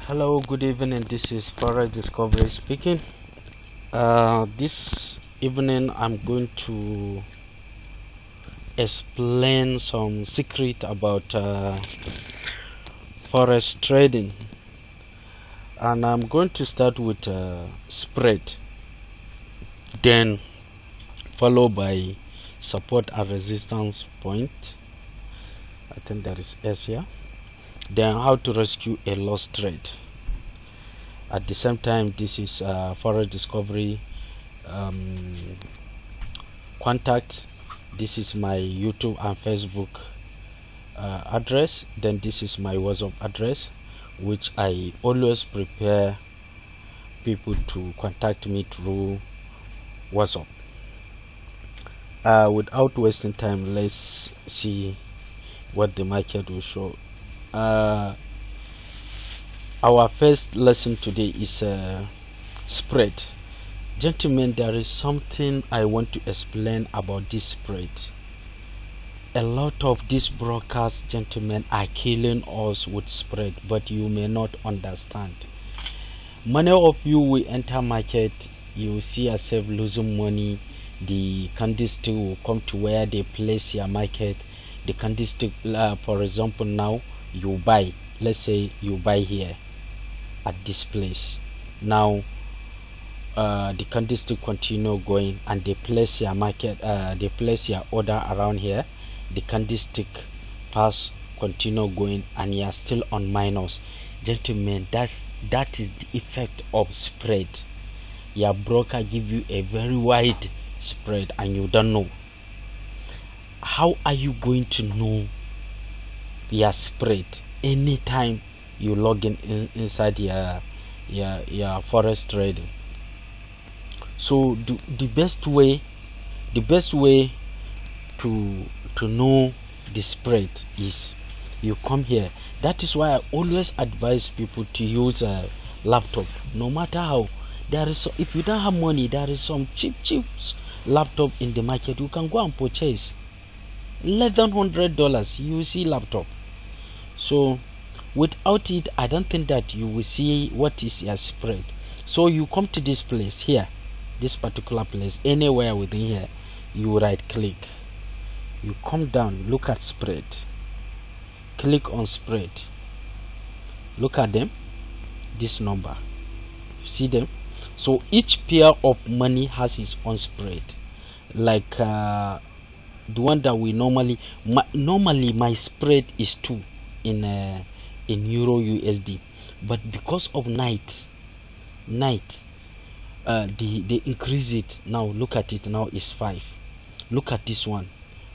Hello, good evening. This is Forexdiscovery speaking. This evening, I'm going to explain some secret about forex trading, and I'm going to start with spread, then followed by support and resistance point. I think there is S here. Then how to rescue a lost trade. At the same time, this is Forexdiscovery contact. This is my YouTube and Facebook address. Then this is my WhatsApp address, which I always prepare people to contact me through WhatsApp. Without wasting time, let's see what the market will show. Our first lesson today is spread. Gentlemen, there is something I want to explain about this spread. A lot of these brokers, gentlemen, are killing us with spread, but you may not understand. Many of you will enter market, you will see yourself losing money. The candlestick will come to where they place your market. The candlestick, for example, now you buy, let's say you buy here at this place. Now the candlestick continue going and they place your market, they place your order around here. The candlestick pass, continue going, and you are still on minus. Gentlemen, that is the effect of spread. Your broker give you a very wide spread and you don't know. How are you going to know your spread? Anytime you log inside your forex trading. So the best way to know the spread is you come here. That is why I always advise people to use a laptop. No matter how, there is if you don't have money, there is some cheap laptop in the market. You can go and purchase $1,100. You see laptop. So without it, I don't think that you will see what is your spread. So you come to this place here, this particular place, anywhere within here, you right click, you come down, look at spread, click on spread, look at them, this number, see them. So each pair of money has its own spread. Like the one that we normally my spread is 2 in Euro USD, but because of night they increase it. Now look at it, now is 5. Look at this one,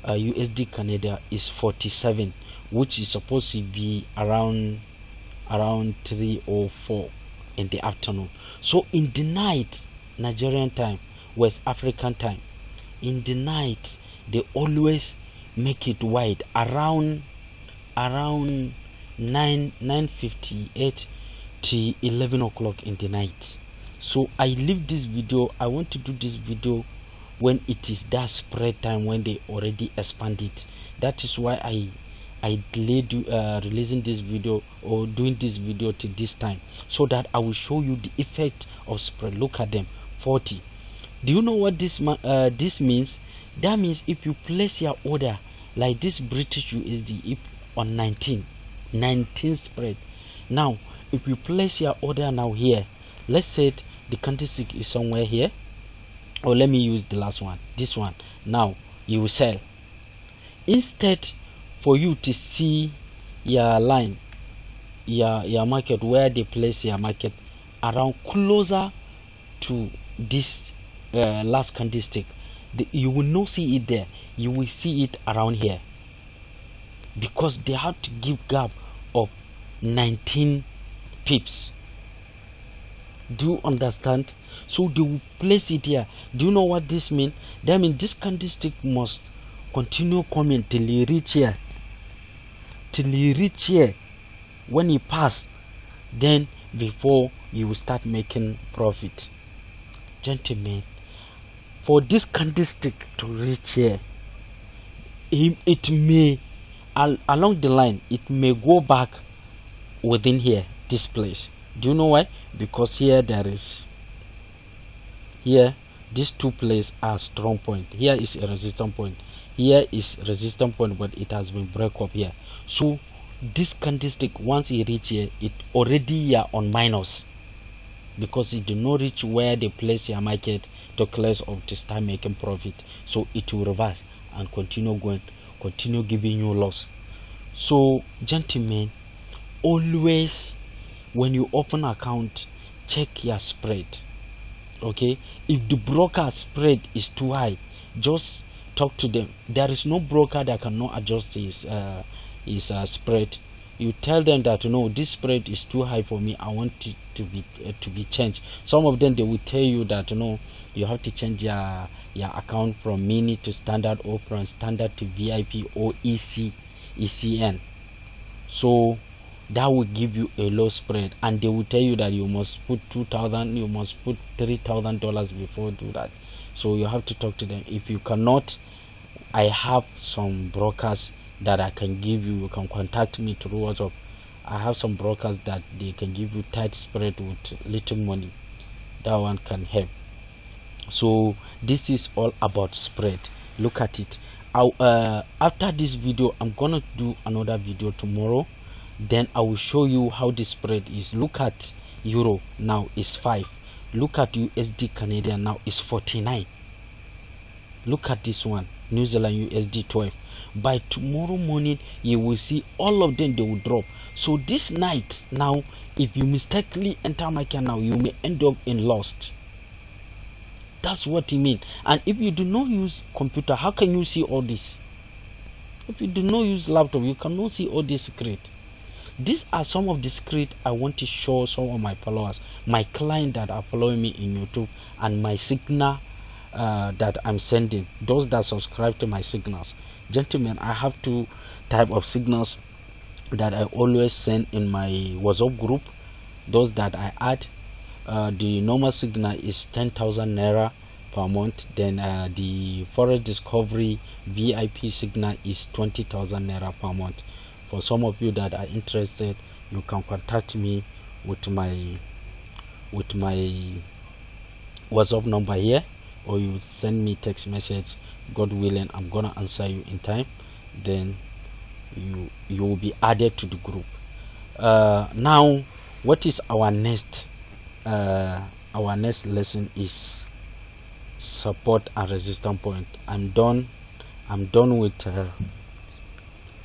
USD Canada is 47, which is supposed to be around 3 or 4 in the afternoon. So in the night, Nigerian time, West African time, in the night they always make it wide around 9:58 to 11 o'clock in the night. So I leave this video. I want to do this video when it is that spread time, when they already expand it. That is why I delayed releasing this video or doing this video to this time, so that I will show you the effect of spread. Look at them, 40. Do you know what this means? That means if you place your order like this British USD on 19 spread. Now if you place your order now here, let's say the candlestick is somewhere here, or let me use the last one, this one. Now you will sell. Instead for you to see your line, your market, where they place your market around closer to this last candlestick, you will not see it there. You will see it around here, because they have to give gap of 19 pips. Do you understand? So they will place it here. Do you know what this means? That means this candlestick must continue coming till you reach here. When you pass, then before you will start making profit. Gentlemen, for this candlestick to reach here, it may along the line, it may go back within here, this place. Do you know why? Because here there is, here these two places are strong point. Here is a resistance point, here is resistance point, but it has been break up here. So this candlestick, once it reach here, it already here on minus, because it did not reach where they place your market to close of to start making profit. So it will reverse and continue going, continue giving you loss. So gentlemen, always when you open account, check your spread. Okay, if the broker spread is too high, just talk to them. There is no broker that cannot adjust his spread. You tell them that, no, this spread is too high for me, I want it to be changed. Some of them, they will tell you that, no, you have to change your account from mini to standard, or from standard to VIP, or ECN. So that will give you a low spread, and they will tell you that you must put $2,000, you must put $3,000 before do that. So you have to talk to them. If you cannot, I have some brokers that I can give you. You can contact me through WhatsApp. I have some brokers that they can give you tight spread with little money. That one can help. So this is all about spread. Look at it. After this video, I'm gonna do another video tomorrow. Then I will show you how the spread is. Look at euro, now is 5. Look at USD Canadian, now is 49. Look at this one, New Zealand USD 12. By tomorrow morning, you will see all of them, they will drop. So this night, now, if you mistakenly enter market now, you may end up in lost. That's what it means. And if you do not use computer, how can you see all this? If you do not use laptop, you cannot see all this secret. These are some of the secret I want to show some of my followers, my clients that are following me in YouTube, and my signal that I'm sending, those that subscribe to my signals. Gentlemen, I have two type of signals that I always send in my WhatsApp group. Those that I add, the normal signal is 10,000 naira per month. Then the Forexdiscovery VIP signal is 20,000 naira per month. For some of you that are interested, you can contact me with my WhatsApp number here, or you send me text message. God willing, I'm gonna answer you in time. Then you will be added to the group. Now, what is our next lesson is support and resistance point. I'm done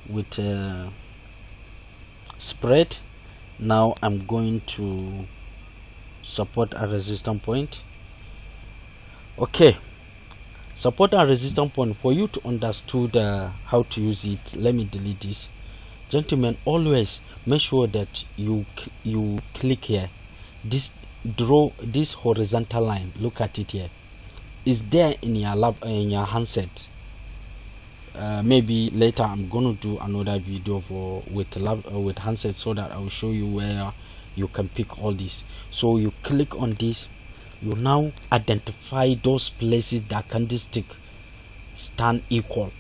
with spread. Now I'm going to support and resistance point. Okay, support and resistance point. For you to understand how to use it, let me delete this. Gentlemen, always make sure that you click here, draw this horizontal line. Look at it here. Is there in your handset. Maybe later I'm gonna do another video with handset, so that I will show you where you can pick all this. So you click on this, you now identify those places that candlestick stand equal,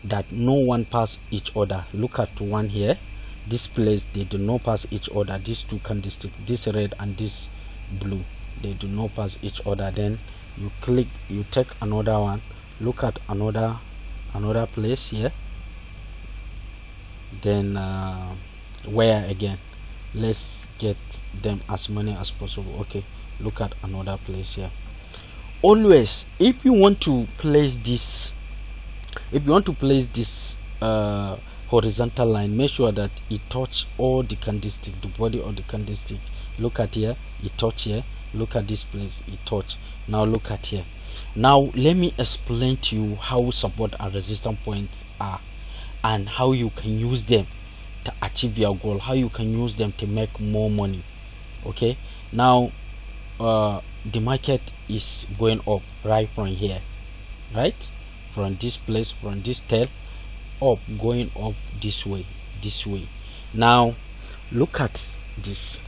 that no one pass each other. Look at one here, this place, they do not pass each other. These two candlesticks, this red and this blue, they do not pass each other. Then you click, you take another one, look at another place here. Then where again, let's get them as many as possible. Okay, look at another place here. Always, if you want to place this horizontal line, make sure that it touch all the candlestick, the body of the candlestick. Look at here, it touch here. Look at this place, it touch. Now look at here. Now let me explain to you how support and resistance points are, and how you can use them to achieve your goal, how you can use them to make more money. Okay, now the market is going up right from here, right from this place, from this tail up, going up this way. Now look at this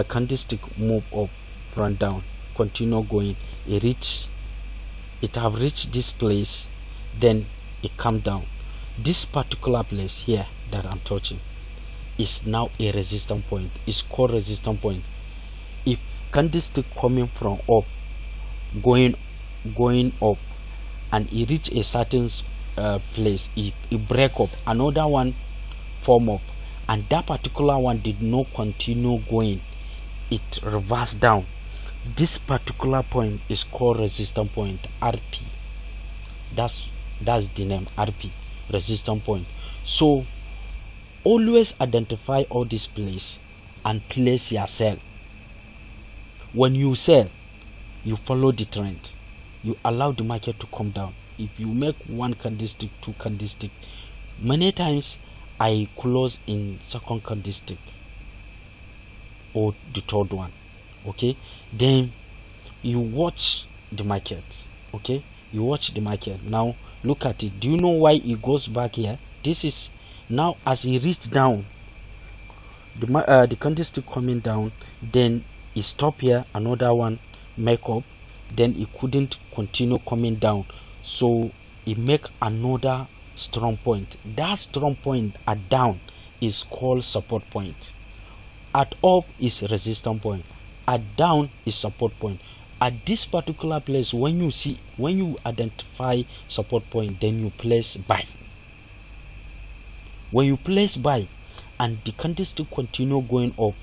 candlestick move up, front down, continue going. It have reached this place, then it come down. This particular place here that I'm touching, is now a resistance point. It's called resistance point. If candlestick coming from up, going up, and it reach a certain place, it break up, another one form up, and that particular one did not continue going, it reversed down. This particular point is called resistance point, RP. That's the name, RP, resistance point. So always identify all these places and place your sell. When you sell, you follow the trend, you allow the market to come down. If you make one candlestick, two candlestick, many times I close in second candlestick or the third one. Okay, then you watch the market. Okay, you watch the market. Now look at it. Do you know why it goes back here? This is now as it reached down, the candlestick coming down, then it stop here, another one make up, then it couldn't continue coming down, so it make another strong point. That strong point at down is called support point. At up is resistance point, at down is support point. At this particular place, when you identify support point, then you place buy. When you place buy and the candlestick continue going up,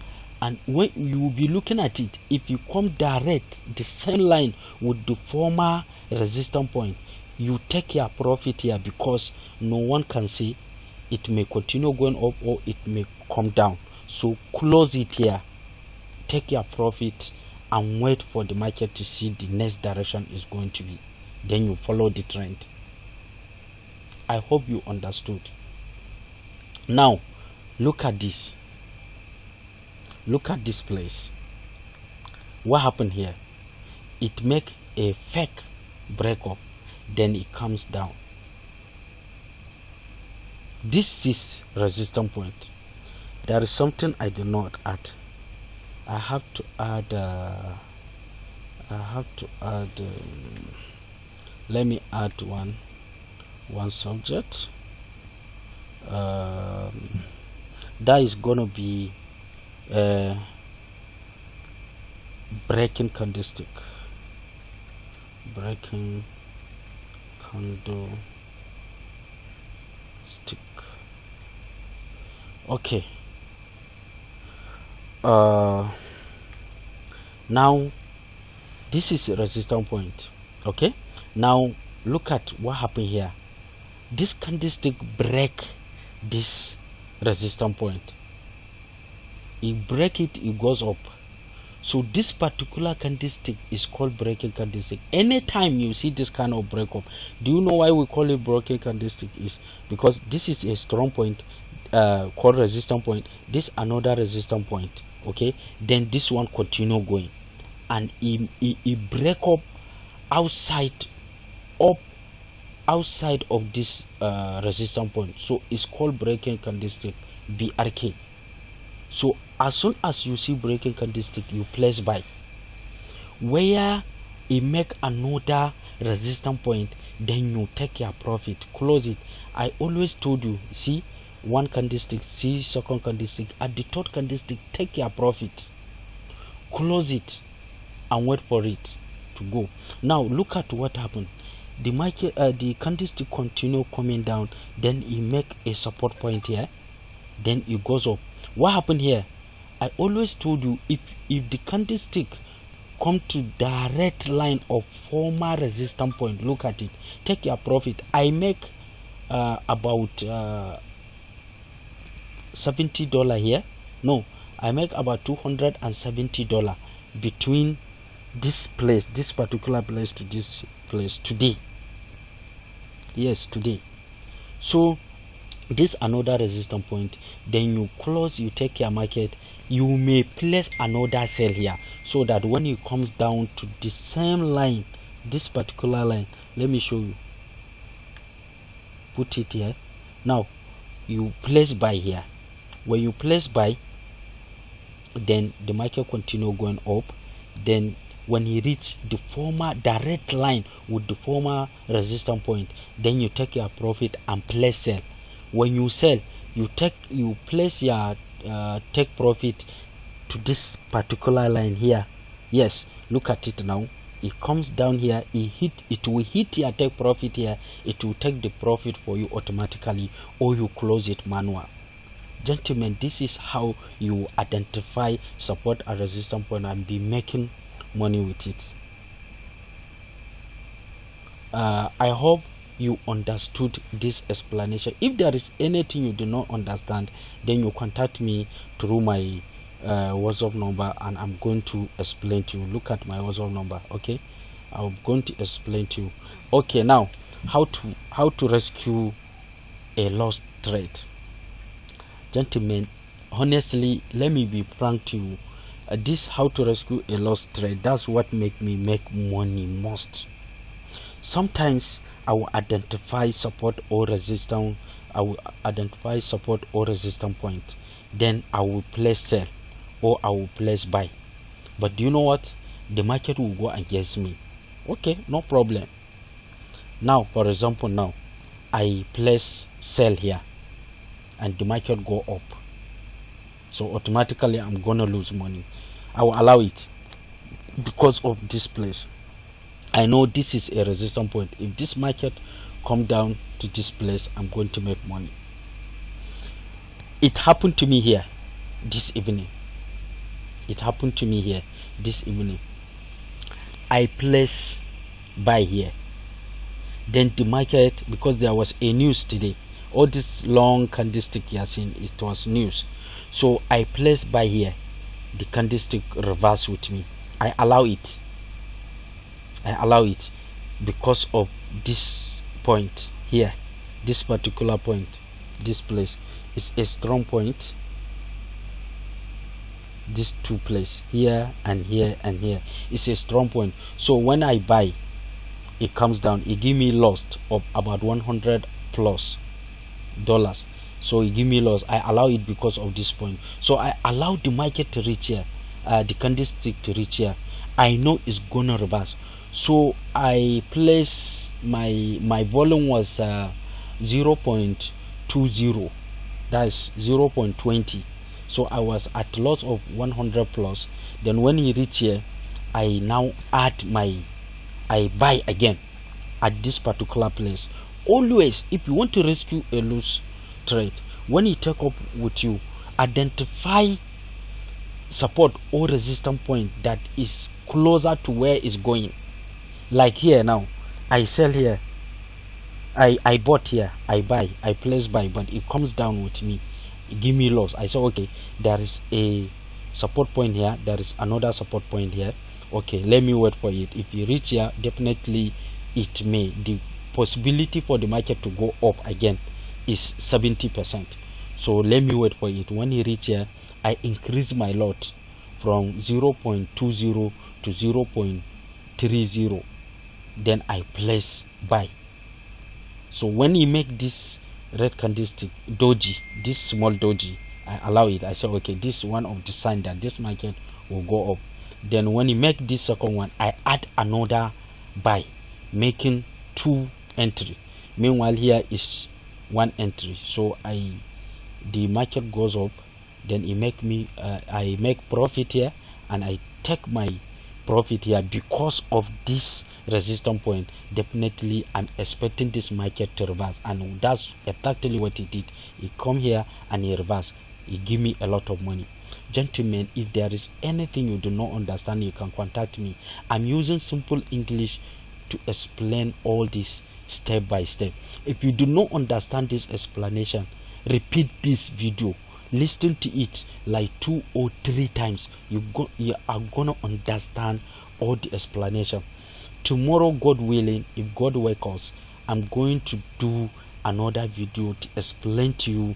and when you will be looking at it, if you come direct the same line with the former resistance point, you take your profit here, because no one can say it may continue going up or it may come down. So close it here, take your profit, and wait for the market to see the next direction is going to be, then you follow the trend. I hope you understood. Now look at this. Look at this place. What happened here? It make a fake breakup, then it comes down. This is resistance point. There is something I did not add. I have to add let me add one subject. That is gonna be breaking candlestick. Breaking candlestick. Okay. Now this is a resistance point. Okay, now look at what happened here. This candlestick break this resistance point, it break it, it goes up. So this particular candlestick is called breaking candlestick. Anytime you see this kind of break up, do you know why we call it breaking candlestick? Is because this is a strong point called resistance point, this another resistance point. Okay, then this one continue going, and it break up outside of this resistance point, so it's called breaking candlestick, BRK. So as soon as you see breaking candlestick, you place buy. Where it make another resistance point, then you take your profit, close it. I always told you, see one candlestick, see second candlestick, at the third candlestick, take your profit, close it, and wait for it to go. Now look at what happened. The market, the candlestick continue coming down, then it make a support point here, then it goes up. What happened here? I always told you, if the candlestick come to direct line of former resistance point, look at it, take your profit. I make about $70 here. No, I make about $270 between this place, this particular place, to this place today. Yes, today. So this another resistance point, then you close, you take your market. You may place another sell here, so that when it comes down to the same line, this particular line, let me show you, put it here. Now you place buy here. When you place buy, then the market continue going up. Then when you reach the former direct line with the former resistance point, then you take your profit and place sell. When you sell, you place your take profit to this particular line here. Yes, look at it now. It comes down here, it will hit your take profit here. It will take the profit for you automatically, or you close it manual. Gentlemen, this is how you identify support and resistance point and be making money with it. I hope you understood this explanation. If there is anything you do not understand, then you contact me through my WhatsApp number, and I'm going to explain to you. Look at my WhatsApp number. Okay, I'm going to explain to you. Okay, now how to rescue a lost trade. Gentlemen, honestly, let me be frank to you. This how to rescue a lost trade, that's what make me make money most. Sometimes I will identify support or resistance. I will identify support or resistance point. Then I will place sell or I will place buy. But do you know what? The market will go against me. Okay, no problem. Now, for example, now I place sell here, and the market go up. So automatically I'm gonna lose money. I will allow it because of this place. I know this is a resistance point. If this market come down to this place, I'm going to make money. It happened to me here this evening. It happened to me here this evening. I place buy here. Then the market, because there was a news today, all this long candlestick you are seeing, it was news. So I place buy here. The candlestick reverse with me. I allow it. I allow it because of this point here. This particular point, this place is a strong point. These two places here and here and here is a strong point. So when I buy, it comes down, it give me loss of about $100 plus. So it give me loss. I allow it because of this point. So I allow the market to reach here, the candlestick to reach here. I know it's gonna reverse. So I place my volume was 0.20, that's 0.20. So I was at loss of 100 plus. Then when he reach here, I now add I buy again at this particular place. Always, if you want to rescue a loose trade, when he take up with you, identify support or resistance point that is closer to where it's going. Like here now, I sell here, I bought here, I buy, I place buy, but it comes down with me, it give me loss. I say okay, there is a support point here, there is another support point here. Okay, let me wait for it. If you reach here, definitely it may, the possibility for the market to go up again is 70%. So let me wait for it. When you reach here, I increase my lot from 0.20 to 0.30. Then I place buy. So when you make this red candlestick doji, this small doji, I allow it. I say okay, this one of the sign that this market will go up. Then when you make this second one, I add another buy, making 2 entry. Meanwhile here is 1 entry. So the market goes up, then it make me I make profit here, and I take my profit here because of this resistance point. Definitely I'm expecting this market to reverse, and that's exactly what it did. It come here and it reverse. It give me a lot of money. Gentlemen, if there is anything you do not understand, you can contact me. I'm using simple English to explain all this step by step. If you do not understand this explanation, repeat this video, listen to it like 2 or 3 times. You are gonna understand all the explanation. Tomorrow, God willing, if God wakes us, I'm going to do another video to explain to you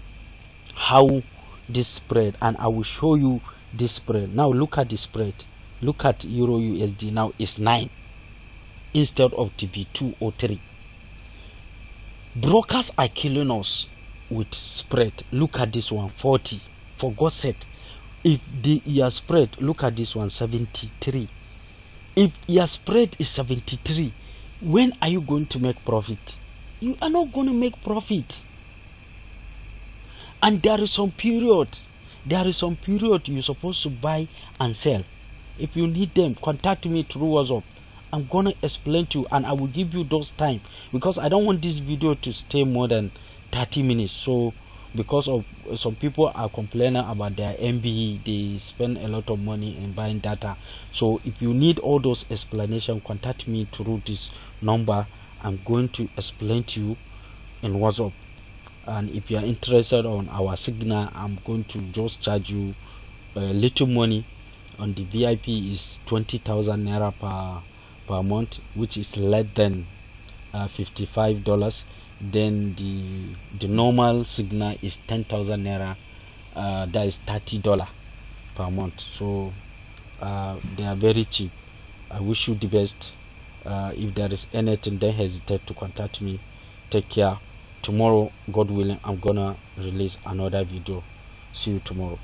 how this spread, and I will show you this spread. Now look at the spread. Look at Euro USD. Now it's 9 instead of to be 2 or 3. Brokers are killing us with spread. Look at this one, 40. For God's sake, if your spread, look at this one, 73. If your spread is 73, when are you going to make profit? You are not going to make profit. And there is some period you're supposed to buy and sell. If you need them, contact me through WhatsApp. I'm gonna explain to you, and I will give you those time, because I don't want this video to stay more than 30 minutes. So because of some people are complaining about their MB, they spend a lot of money in buying data. So if you need all those explanations, contact me through this number. I'm going to explain to you in WhatsApp. And if you are interested on our signal, I'm going to just charge you a little money. On the VIP is 20,000 naira per month, which is less than $55. Then the normal signal is 10,000 naira, that is $30 per month. So they are very cheap. I wish you the best. If there is anything, don't hesitate to contact me. Take care. Tomorrow, God willing, I'm gonna release another video. See you tomorrow.